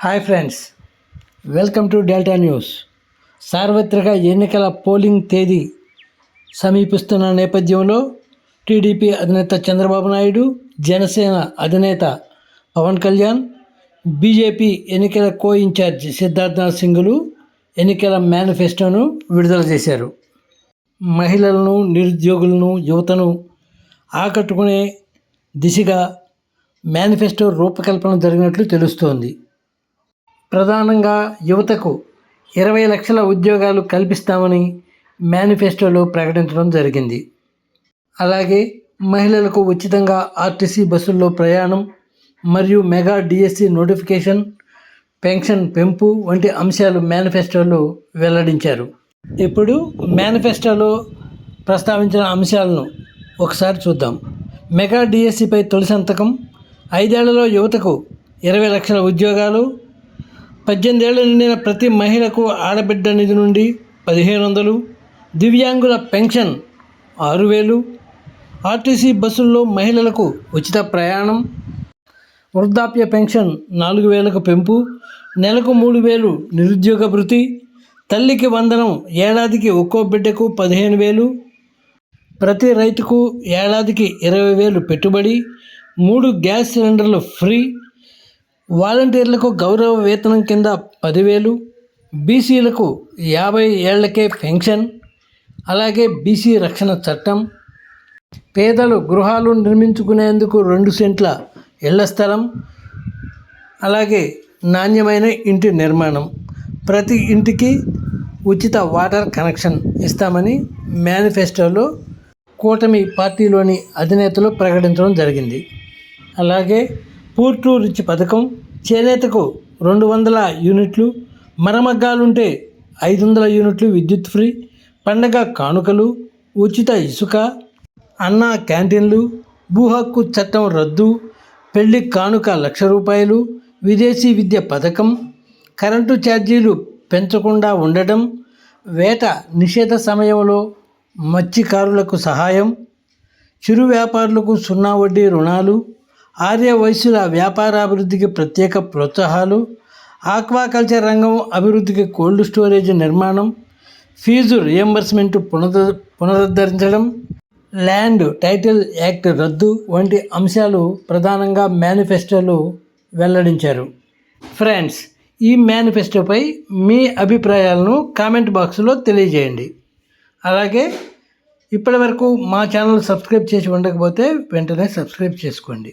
Hi friends, welcome to delta news. సార్వత్రిక ఎన్నికల polling తేదీ సమీపిస్తున్న నేపథ్యంలో టీడీపీ అధినేత చంద్రబాబు నాయుడు, జనసేన అధినేత పవన్ కళ్యాణ్, బీజేపీ ఎన్నికల కో ఇన్ఛార్జ్ సిద్ధార్థనాథ్ సింగ్లు ఎన్నికల మేనిఫెస్టోను విడుదల చేశారు. మహిళలను, నిరుద్యోగులను, యువతను ఆకట్టుకునే దిశగా మేనిఫెస్టో రూపకల్పన జరిగినట్లు తెలుస్తోంది. ప్రధానంగా యువతకు 20 లక్షల ఉద్యోగాలు కల్పిస్తామని మేనిఫెస్టోలో ప్రకటించడం జరిగింది. అలాగే మహిళలకు ఉచితంగా ఆర్టీసీ బస్సుల్లో ప్రయాణం మరియు మెగా డిఎస్సి నోటిఫికేషన్, పెన్షన్ పెంపు వంటి అంశాలు మేనిఫెస్టోలో వెల్లడించారు. ఇప్పుడు మేనిఫెస్టోలో ప్రస్తావించిన అంశాలను ఒకసారి చూద్దాం. మెగా డిఎస్సిపై తొలి సంతకం, 5 ఏళ్లలో యువతకు 20 లక్షల ఉద్యోగాలు, 18 ఏళ్లు నిండిన ప్రతి మహిళకు ఆడబిడ్డ నిధి నుండి 1500, దివ్యాంగుల పెన్షన్ 6000, ఆర్టీసీ బస్సుల్లో మహిళలకు ఉచిత ప్రయాణం, వృద్ధాప్య పెన్షన్ 4000కు పెంపు, నెలకు 3000 నిరుద్యోగ భృతి, తల్లికి వందనం ఏడాదికి ఒక్కో బిడ్డకు 15,000, ప్రతి రైతుకు ఏడాదికి 20,000 పెట్టుబడి, 3 గ్యాస్ సిలిండర్లు ఫ్రీ, వాలంటీర్లకు గౌరవ వేతనం కింద 10,000, బీసీలకు 50 ఏళ్లకే పెన్షన్, అలాగే బీసీ రక్షణ చట్టం, పేదలు గృహాలు నిర్మించుకునేందుకు 2 సెంట్ల ఇళ్ల స్థలం, అలాగే నాణ్యమైన ఇంటి నిర్మాణం, ప్రతి ఇంటికి ఉచిత వాటర్ కనెక్షన్ ఇస్తామని మేనిఫెస్టోలో కూటమి పార్టీలోని అధినేతలు ప్రకటించడం జరిగింది. అలాగే పూర్ టు రిచ్ పథకం, చేనేతకు 200 యూనిట్లు, మరమగ్గాలుంటే 500 యూనిట్లు విద్యుత్ ఫ్రీ, పండగ కానుకలు, ఉచిత ఇసుక, అన్నా క్యాంటీన్లు, భూ హక్కు చట్టం రద్దు, పెళ్లి కానుక 1,00,000 రూపాయలు, విదేశీ విద్య పథకం, కరెంటు ఛార్జీలు పెంచకుండా ఉండటం, వేట నిషేధ సమయంలో మత్స్యకారులకు సహాయం, చిరు వ్యాపారులకు 0 వడ్డీ రుణాలు, ఆర్య వైశ్యుల వ్యాపారాభివృద్ధికి ప్రత్యేక ప్రోత్సాహాలు, ఆక్వాకల్చర్ రంగం అభివృద్ధికి కోల్డ్ స్టోరేజ్ నిర్మాణం, ఫీజు రియంబర్స్మెంట్ పునరుద్ధరించడం, ల్యాండ్ టైటిల్ యాక్ట్ రద్దు వంటి అంశాలు ప్రధానంగా మేనిఫెస్టోలో వెల్లడించారు. ఫ్రెండ్స్, ఈ మేనిఫెస్టోపై మీ అభిప్రాయాలను కామెంట్ బాక్స్లో తెలియజేయండి. అలాగే ఇప్పటివరకు మా ఛానల్ సబ్స్క్రైబ్ చేసి ఉండకపోతే వెంటనే సబ్స్క్రైబ్ చేసుకోండి.